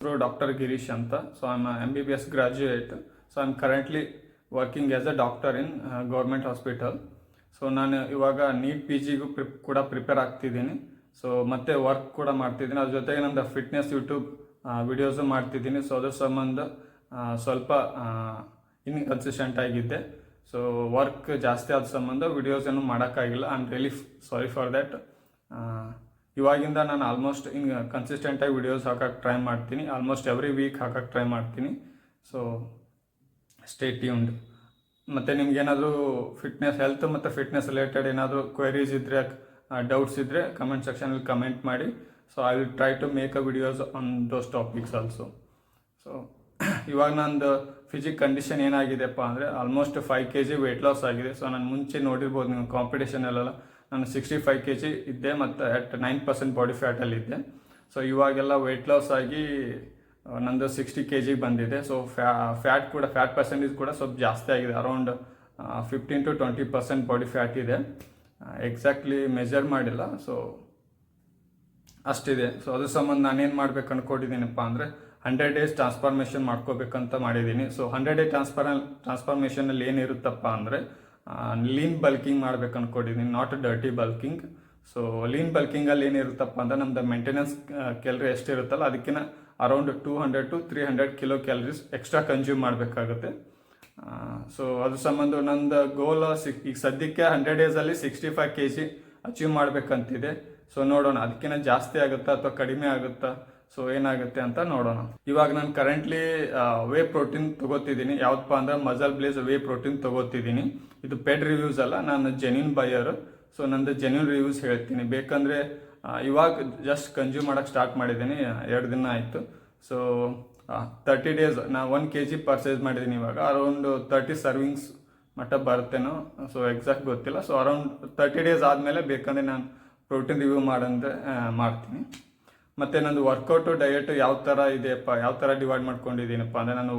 Dr. Girish Anta. So I'm a MBBS graduate. So I'm currently working as a doctor in government hospital. So ನಾನು ಇವಾಗ neat P ಜಿಗೂ ಕೂಡ prepare ಆಗ್ತಿದ್ದೀನಿ. So ಮತ್ತೆ work ಕೂಡ ಮಾಡ್ತಿದ್ದೀನಿ. ಅದ್ರ ಜೊತೆಗೆ ನಮ್ಮದು ಫಿಟ್ನೆಸ್ ಯೂಟ್ಯೂಬ್ ವಿಡಿಯೋಸು ಮಾಡ್ತಿದ್ದೀನಿ. ಸೊ ಅದ್ರ ಸಂಬಂಧ ಸ್ವಲ್ಪ ಇನ್ಕನ್ಸಿಸ್ಟೆಂಟ್ ಆಗಿದ್ದೆ. ಸೊ ವರ್ಕ್ ಜಾಸ್ತಿ ಆದ ಸಂಬಂಧ ವಿಡಿಯೋಸ್ ಏನು ಮಾಡೋಕ್ಕಾಗಿಲ್ಲ. I am really sorry for that. ಇವಾಗಿಂದ ನಾನು ಆಲ್ಮೋಸ್ಟ್ ಕನ್ಸಿಸ್ಟೆಂಟಾಗಿ ವಿಡಿಯೋಸ್ ಹಾಕೋಕ್ಕೆ ಟ್ರೈ ಮಾಡ್ತೀನಿ. ಆಲ್ಮೋಸ್ಟ್ ಎವ್ರಿ ವೀಕ್ ಹಾಕೋಕ್ಕೆ ಟ್ರೈ ಮಾಡ್ತೀನಿ. So stay tuned. ಮತ್ತು ನಿಮ್ಗೇನಾದರೂ ಫಿಟ್ನೆಸ್ ಹೆಲ್ತ್ ಮತ್ತು ಫಿಟ್ನೆಸ್ ರಿಲೇಟೆಡ್ ಏನಾದರೂ ಕ್ವೆರೀಸ್ ಇದ್ದರೆ, ಡೌಟ್ಸ್ ಇದ್ದರೆ ಕಮೆಂಟ್ ಸೆಕ್ಷನಲ್ಲಿ ಕಮೆಂಟ್ ಮಾಡಿ. So I will try to make a videos on those topics also. So ಇವಾಗ ನಂದು ಫಿಸಿಕ್ ಕಂಡೀಷನ್ ಏನಾಗಿದೆಪ್ಪ ಅಂದರೆ ಆಲ್ಮೋಸ್ಟ್ 5 kg ವೆಯ್ಟ್ ಲಾಸ್ ಆಗಿದೆ. ಸೊ ನಾನು ಮುಂಚೆ ನೋಡಿರ್ಬೋದು ನೀವು ಕಾಂಪಿಟೇಷನಲ್ಲೆಲ್ಲ ನಾನು 65 kg ಇದ್ದೆ ಮತ್ತು ಅಟ್ 9% ಬಾಡಿ ಫ್ಯಾಟಲ್ಲಿದ್ದೆ. ಸೊ ಇವಾಗೆಲ್ಲ ವೆಯ್ಟ್ ಲಾಸ್ ಆಗಿ ನಂದು 60 kg ಬಂದಿದೆ. ಸೊ ಫ್ಯಾಟ್ ಪರ್ಸೆಂಟೇಜ್ ಕೂಡ ಸ್ವಲ್ಪ ಜಾಸ್ತಿ ಆಗಿದೆ. ಅರೌಂಡ್ 15 to 20% ಬಾಡಿ ಫ್ಯಾಟ್ ಇದೆ. ಎಕ್ಸಾಕ್ಟ್ಲಿ ಮೆಜರ್ ಮಾಡಿಲ್ಲ. ಸೊ ಅಷ್ಟಿದೆ. ಸೊ ಅದ್ರ ಸಂಬಂಧ ನಾನೇನು ಮಾಡ್ಬೇಕು ಅಂದ್ಕೊಂಡಿದ್ದೀನಪ್ಪ ಅಂದರೆ 100 days ಟ್ರಾನ್ಸ್ಫಾರ್ಮೇಷನ್ ಮಾಡ್ಕೋಬೇಕಂತ ಮಾಡಿದ್ದೀನಿ. ಸೊ 100 day ಟ್ರಾನ್ಸ್ಫಾರ್ಮೇಷನಲ್ಲಿ ಏನಿರುತ್ತಪ್ಪ ಅಂದರೆ ಲೀನ್ ಬಲ್ಕಿಂಗ್ ಮಾಡ್ಬೇಕು ಅಂದ್ಕೊಂಡಿದ್ದೀನಿ, not dirty bulking. So lean ಬಲ್ಕಿಂಗಲ್ಲಿ ಏನಿರುತ್ತಪ್ಪ ಅಂದರೆ ನಮ್ಮದು ಮೇಂಟೆನೆನ್ಸ್ ಕ್ಯಾಲರಿ ಎಷ್ಟಿರುತ್ತಲ್ಲ ಅದಕ್ಕಿಂತ around 200 to 300 kilo calories extra consume ಮಾಡಬೇಕಾಗುತ್ತೆ. ಸೊ ಅದ್ರ ಸಂಬಂಧ ನಂದು ಗೋಲ್ ಈಗ ಸದ್ಯಕ್ಕೆ 100 daysಲ್ಲಿ 65 kg ಅಚೀವ್ ಮಾಡಬೇಕಂತಿದೆ. ಸೊ ನೋಡೋಣ ಅದಕ್ಕಿಂತ ಜಾಸ್ತಿ ಆಗುತ್ತಾ ಅಥವಾ ಕಡಿಮೆ ಆಗುತ್ತಾ, ಸೊ ಏನಾಗುತ್ತೆ ಅಂತ ನೋಡೋಣ. ಇವಾಗ ನಾನು ಕರೆಂಟ್ಲಿ ವೇ ಪ್ರೋಟೀನ್ ತೊಗೋತಿದ್ದೀನಿ. ಯಾವುದಪ್ಪ ಅಂದರೆ ಮಜಲ್ ಬ್ಲೇಸ್ ವೇ ಪ್ರೋಟೀನ್ ತೊಗೋತಿದ್ದೀನಿ. ಇದು ಪೆಡ್ ರಿವ್ಯೂಸ್ ಅಲ್ಲ, ನಾನು ಜೆನ್ಯೂನ್ ಬೈಯರ್. ಸೊ ನಂದು ಜೆನ್ಯೂನ್ ರಿವ್ಯೂಸ್ ಹೇಳ್ತೀನಿ. ಬೇಕಂದರೆ ಇವಾಗ ಜಸ್ಟ್ ಕನ್ಸ್ಯೂಮ್ ಮಾಡೋಕ್ಕೆ ಸ್ಟಾರ್ಟ್ ಮಾಡಿದ್ದೀನಿ, 2 ದಿನ ಆಯಿತು. ಸೊ 30 days ನಾನು 1 kg ಪರ್ಚೇಸ್ ಮಾಡಿದ್ದೀನಿ. ಇವಾಗ ಅರೌಂಡ್ 30 ಸರ್ವಿಂಗ್ಸ್ ಮಟ್ಟ ಬರುತ್ತೇನೋ, ಸೊ ಎಕ್ಸಾಕ್ಟ್ ಗೊತ್ತಿಲ್ಲ. ಸೊ ಅರೌಂಡ್ 30 days ಆದಮೇಲೆ ಬೇಕಂದರೆ ನಾನು ಪ್ರೋಟೀನ್ ರಿವ್ಯೂ ಮಾಡಂದರೆ ಮಾಡ್ತೀನಿ. ಮತ್ತು ನಂದು ವರ್ಕೌಟು ಡಯಟ್ ಯಾವ ಥರ ಇದೆಯಪ್ಪ, ಯಾವ ಥರ ಡಿವೈಡ್ ಮಾಡ್ಕೊಂಡಿದ್ದೀನಪ್ಪ ಅಂದರೆ ನಾನು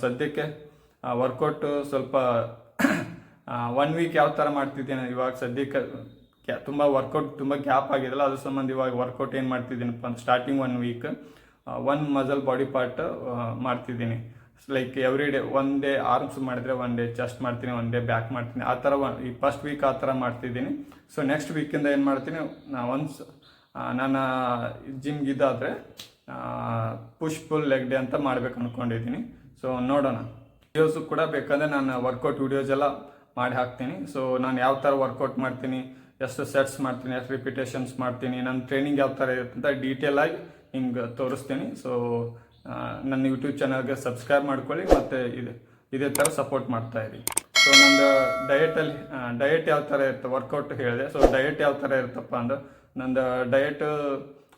ಸದ್ಯಕ್ಕೆ ವರ್ಕೌಟು ಸ್ವಲ್ಪ 1 week ಯಾವ ಥರ ಮಾಡ್ತಿದ್ದೀನಿ. ಇವಾಗ ಸದ್ಯಕ್ಕೆ ತುಂಬ ವರ್ಕೌಟ್ ತುಂಬ ಗ್ಯಾಪ್ ಆಗಿದೆಯಲ್ಲ, ಅದ್ರ ಸಂಬಂಧ ಇವಾಗ ವರ್ಕೌಟ್ ಏನು ಮಾಡ್ತಿದ್ದೀನಪ್ಪ ಅಂದ್ರೆ starting 1 week 1 muscle body part ಮಾಡ್ತಿದ್ದೀನಿ. Like every day, 1 day arms ಮಾಡಿದರೆ 1 day ಚೆಸ್ಟ್ ಮಾಡ್ತೀನಿ, 1 day ಬ್ಯಾಕ್ ಮಾಡ್ತೀನಿ. ಆ ಥರ ಈ ಫಸ್ಟ್ ವೀಕ್ ಆ ಥರ ಮಾಡ್ತಿದ್ದೀನಿ. ಸೊ ನೆಕ್ಸ್ಟ್ ವೀಕಿಂದ ಏನು ಮಾಡ್ತೀನಿ, ನಾನು ಜಿಮ್ಗಿದ್ದಾದರೆ ಪುಷ್ ಪುಲ್ ಲೆಗ್ ಡೇ ಅಂತ ಮಾಡ್ಬೇಕು ಅಂದ್ಕೊಂಡಿದ್ದೀನಿ. ಸೊ ನೋಡೋಣ. ವಿಡಿಯೋಸು ಕೂಡ ಬೇಕಂದರೆ ನಾನು ವರ್ಕೌಟ್ ವಿಡಿಯೋಸ್ ಎಲ್ಲ ಮಾಡಿ ಹಾಕ್ತೀನಿ. ಸೊ ನಾನು ಯಾವ ಥರ ವರ್ಕೌಟ್ ಮಾಡ್ತೀನಿ, ಎಷ್ಟು ಸೆಟ್ಸ್ ಮಾಡ್ತೀನಿ, ಎಷ್ಟು ರಿಪಿಟೇಷನ್ಸ್ ಮಾಡ್ತೀನಿ, ನನ್ನ ಟ್ರೈನಿಂಗ್ ಯಾವ ಥರ ಇರುತ್ತೆ ಅಂತ ಡೀಟೇಲಾಗಿ ಹಿಂಗೆ ತೋರಿಸ್ತೀನಿ. ಸೊ ನನ್ನ ಯೂಟ್ಯೂಬ್ ಚಾನಲ್ಗೆ ಸಬ್ಸ್ಕ್ರೈಬ್ ಮಾಡ್ಕೊಳ್ಳಿ ಮತ್ತು ಇದೇ ಥರ ಸಪೋರ್ಟ್ ಮಾಡ್ತಾಯಿರಿ. ಸೊ ನಂದು ಡಯಟ್ ಯಾವ ಥರ ಇರುತ್ತೆ, ವರ್ಕೌಟ್ ಹೇಳಿದೆ. ಸೊ ಡಯಟ್ ಯಾವ ಥರ ಇರುತ್ತಪ್ಪ ಅಂದ್ರೆ ನಂದು diet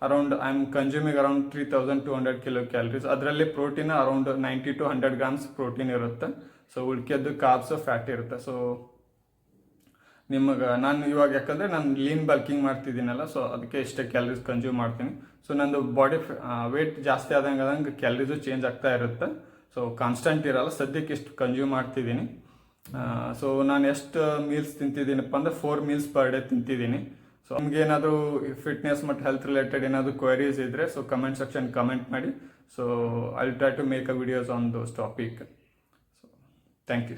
around I am consuming around 3200 kilo calories. ಅದರಲ್ಲಿ protein around 90 to 100 grams protein ಇರುತ್ತೆ. ಸೊ ಉಳ್ಕೆದ್ದು ಕಾರ್ಬ್ಸ್ ಫ್ಯಾಟ್ ಇರುತ್ತೆ. ಸೊ ನಾನು ಇವಾಗ ಯಾಕಂದರೆ ನಾನು ಲೀನ್ ಬಲ್ಕಿಂಗ್ ಮಾಡ್ತಿದ್ದೀನಲ್ಲ, ಸೊ ಅದಕ್ಕೆ ಇಷ್ಟೇ ಕ್ಯಾಲರೀಸ್ ಕನ್ಸ್ಯೂಮ್ ಮಾಡ್ತೀನಿ. ಸೊ ನಂದು ಬಾಡಿ ವೇಟ್ ಜಾಸ್ತಿ ಆದಂಗೆ ಕ್ಯಾಲರೀಸು ಚೇಂಜ್ ಆಗ್ತಾ ಇರುತ್ತೆ. ಸೊ ಕಾನ್ಸ್ಟೆಂಟ್ ಇರಲ್ಲ. ಸದ್ಯಕ್ಕೆ ಇಷ್ಟು ಕನ್ಸ್ಯೂಮ್ ಮಾಡ್ತಿದ್ದೀನಿ. ಸೊ ನಾನು ಎಷ್ಟು ಮೀಲ್ಸ್ ತಿಂತಿದ್ದೀನಪ್ಪ ಅಂದರೆ 4 meals per day ತಿಂತಿದ್ದೀನಿ. ಸೊ ನಮ್ಗೆ ಏನಾದರೂ ಫಿಟ್ನೆಸ್ ಮತ್ತು ಹೆಲ್ತ್ ರಿಲೇಟೆಡ್ ಏನಾದರೂ ಕ್ವೈರೀಸ್ ಇದ್ದರೆ ಸೊ ಕಮೆಂಟ್ ಸೆಕ್ಷನ್ ಕಮೆಂಟ್ ಮಾಡಿ. So I will try to make a videos on those topic. So thank you.